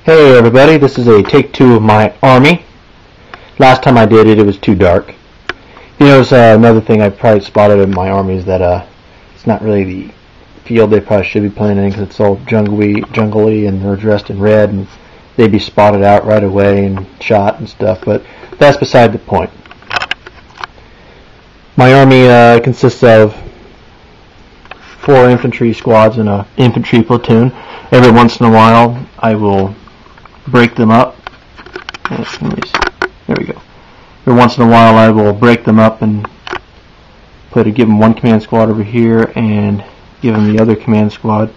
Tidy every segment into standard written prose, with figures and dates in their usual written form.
Hey everybody, this is a take two of my army. Last time I did it, it was too dark. You know, another thing I probably spotted in my army is that it's not really the field they probably should be playing in because it's all jungly and they're dressed in red and they'd be spotted out right away and shot and stuff, but that's beside the point. My army consists of 4 infantry squads and an infantry platoon. Every once in a while I will break them up. There we go. Every once in a while I will break them up and give them one command squad over here and give them the other command squad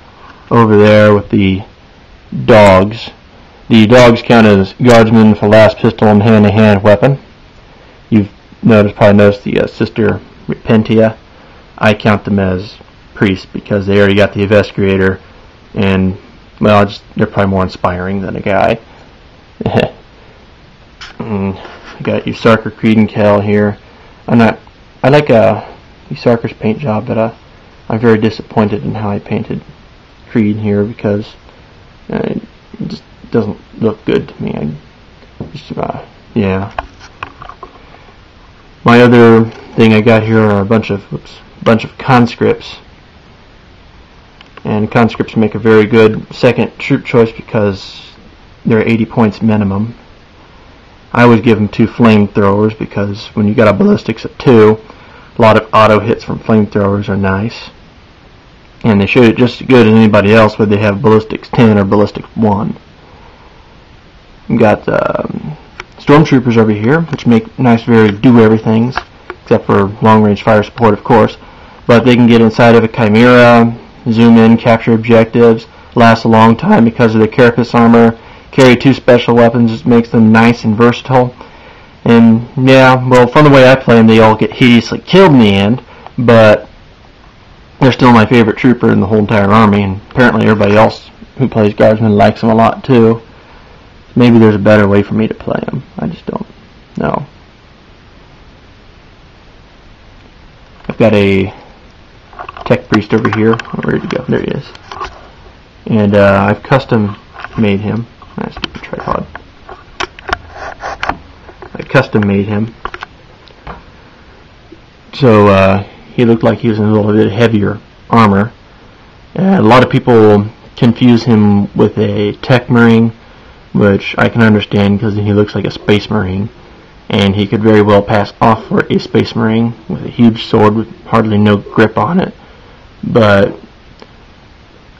over there with the dogs. The dogs count as guardsmen for last pistol and hand-to-hand weapon. You've probably noticed the Sister Repentia. I count them as priests because they already got the Eviscerator and they're probably more inspiring than a guy. I got Usarker, Creed, and Kel here. I like Usarker's paint job, but I'm very disappointed in how I painted Creed here because it just doesn't look good to me. Yeah. My other thing I got here are a bunch of conscripts. And conscripts make a very good second troop choice because they're 80 points minimum. I always give them 2 flamethrowers because when you got a ballistics at 2, a lot of auto hits from flamethrowers are nice. And they shoot it just as good as anybody else whether they have ballistics 10 or ballistics 1. We've got stormtroopers over here, which make nice, very do-everythings, except for long-range fire support, of course. But they can get inside of a chimera, zoom in, capture objectives, last a long time because of their carapace armor, carry 2 special weapons, just makes them nice and versatile. And yeah, well, from the way I play them, they all get hideously killed in the end, but they're still my favorite trooper in the whole entire army, and apparently everybody else who plays Guardsmen likes them a lot too. Maybe there's a better way for me to play them. I just don't know. I've got a Tech Priest over here. Where'd he go? There he is. And I've custom made him. Nice, stupid tripod. I custom made him. So he looked like he was in a little bit heavier armor. A lot of people confuse him with a Tech Marine, which I can understand because he looks like a Space Marine. And he could very well pass off for a Space Marine with a huge sword with hardly no grip on it. But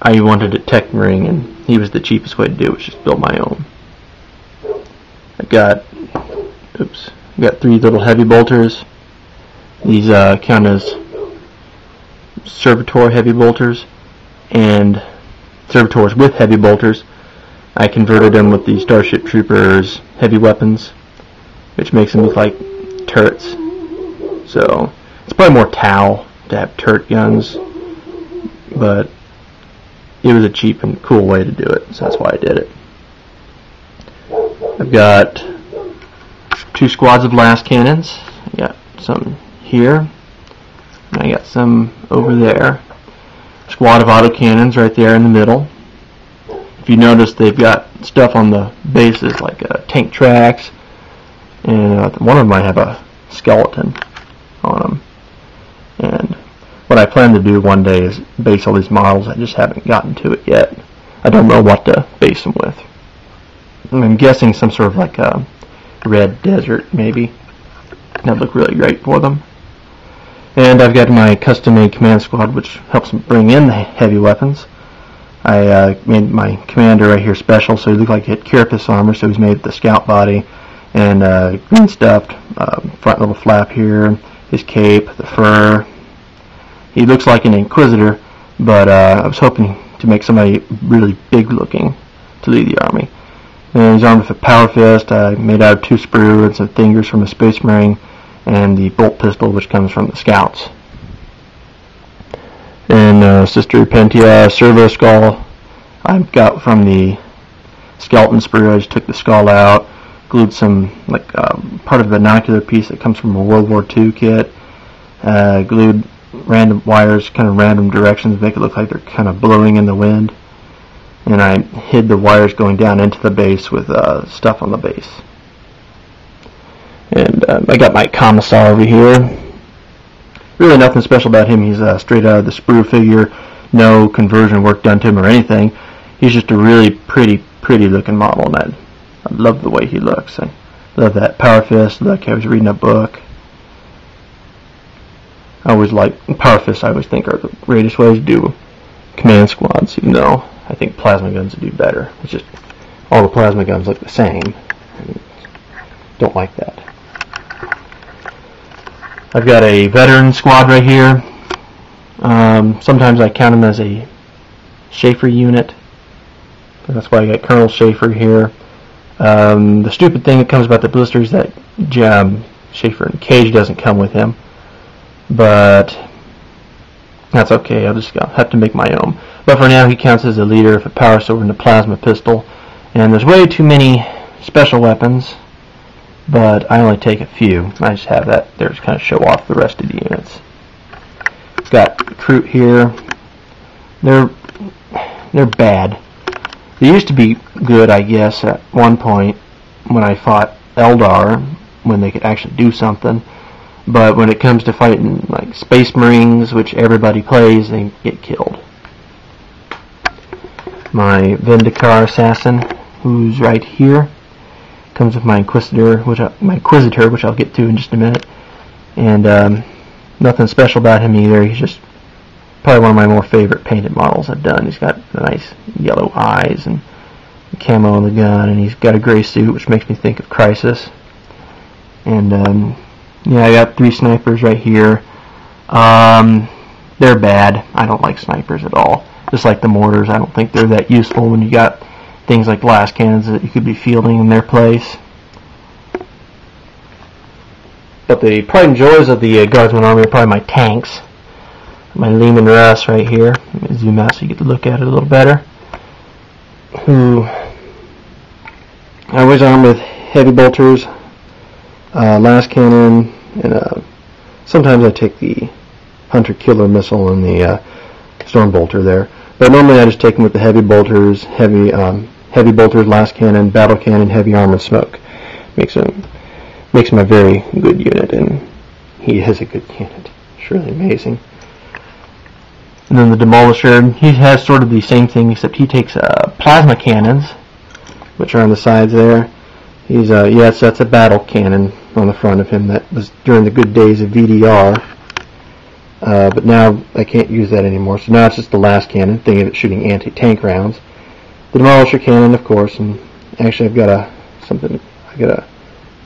I wanted a Tech Marine, and he was the cheapest way to do it, was just build my own. I've got 3 little heavy bolters. These count as servitor heavy bolters, and servitors with heavy bolters. I converted them with the Starship Troopers heavy weapons, which makes them look like turrets. So it's probably more Tau to have turret guns, but it was a cheap and cool way to do it, so that's why I did it. I've got 2 squads of blast cannons. I got some here, and I got some over there. Squad of autocannons right there in the middle. If you notice, they've got stuff on the bases like tank tracks, and one of them might have a skeleton on them. And what I plan to do one day is base all these models. I just haven't gotten to it yet. I don't know what to base them with. I'm guessing some sort of like a red desert, maybe. That'd look really great for them. And I've got my custom-made command squad, which helps bring in the heavy weapons. I made my commander right here special, so he looked like he had carapace armor, so he's made with the scout body and green stuffed front little flap here, his cape, the fur. He looks like an Inquisitor, but I was hoping to make somebody really big looking to lead the army. And he's armed with a power fist I made out of 2 sprue and some fingers from a Space Marine, and the bolt pistol which comes from the scouts. And Sister Repentia servo skull I've got from the skeleton sprue. I just took the skull out, glued some part of a binocular piece that comes from a World War II kit, glued random wires, kind of random directions, make it look like they're kind of blowing in the wind. and I hid the wires going down into the base with stuff on the base. And I got my commissar over here. Really nothing special about him. He's straight out of the sprue figure. No conversion work done to him or anything. He's just a really pretty looking model, and I love the way he looks. I love that power fist. Look, I was reading a book. I always like power fists. I always think are the greatest way to do command squads, even though I think plasma guns would do better. It's just all the plasma guns look the same. I don't like that. I've got a veteran squad right here. Sometimes I count him as a Schaefer unit. That's why I got Colonel Schaefer here. The stupid thing that comes about the blisters that Schaefer and Cage doesn't come with him, but that's okay. I'll just have to make my own. But for now, he counts as a leader of a power sword and a plasma pistol. And there's way too many special weapons, but I only take a few. I just have that there to kind of show off the rest of the units. It's got recruit here. They're bad. They used to be good, I guess, at one point when I fought Eldar, when they could actually do something. But when it comes to fighting like Space Marines, which everybody plays, they get killed. My Vindicar assassin, who's right here, comes with my Inquisitor, which I'll get to in just a minute. And nothing special about him either. He's just probably one of my more favorite painted models I've done. He's got nice yellow eyes and camo on the gun, and he's got a gray suit, which makes me think of Crisis. And yeah, I got 3 snipers right here. They're bad. I don't like snipers at all. Just like the mortars, I don't think they're that useful when you got things like glass cannons that you could be fielding in their place. But the pride and joys of the Guardsman Army are probably my tanks. My Lehman Russ right here. Let me zoom out so you get to look at it a little better. Who I always arm with heavy bolters, last cannon, and sometimes I take the Hunter Killer missile and the Storm Bolter there. But normally I just take them with the heavy bolters, heavy bolters, last cannon, battle cannon, heavy armored smoke. Makes him a very good unit, and he is a good unit. It's really amazing. And then the Demolisher, he has sort of the same thing, except he takes plasma cannons, which are on the sides there. He's yes, that's a battle cannon on the front of him. That was during the good days of VDR. But now I can't use that anymore. So now it's just the last cannon, thinking of it shooting anti-tank rounds. The Demolisher cannon, of course, and actually I've got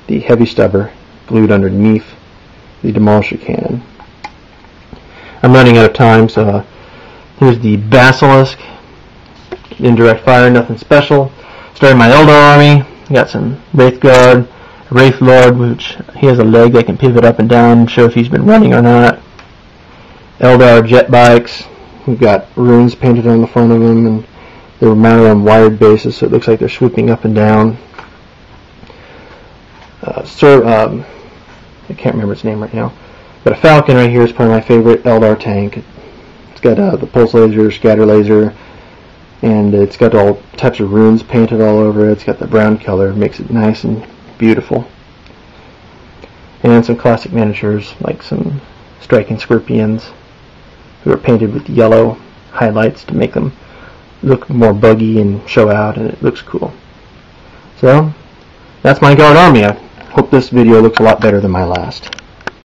the heavy stubber glued underneath the Demolisher cannon. I'm running out of time, so here's the Basilisk. Indirect fire, nothing special. Starting my Eldar army. Got some Wraith Guard, Wraith Lord, which he has a leg that can pivot up and down and show if he's been running or not. Eldar jet bikes. We've got runes painted on the front of them, and they're mounted on wired bases, so it looks like they're swooping up and down. I can't remember its name right now. But a Falcon right here is probably my favorite Eldar tank. It's got the pulse laser, scatter laser, and it's got all types of runes painted all over it. It's got the brown color, makes it nice and beautiful. And some classic miniatures, like some striking scorpions, who are painted with yellow highlights to make them look more buggy and show out, and it looks cool. So, that's my Guard Army. I hope this video looks a lot better than my last.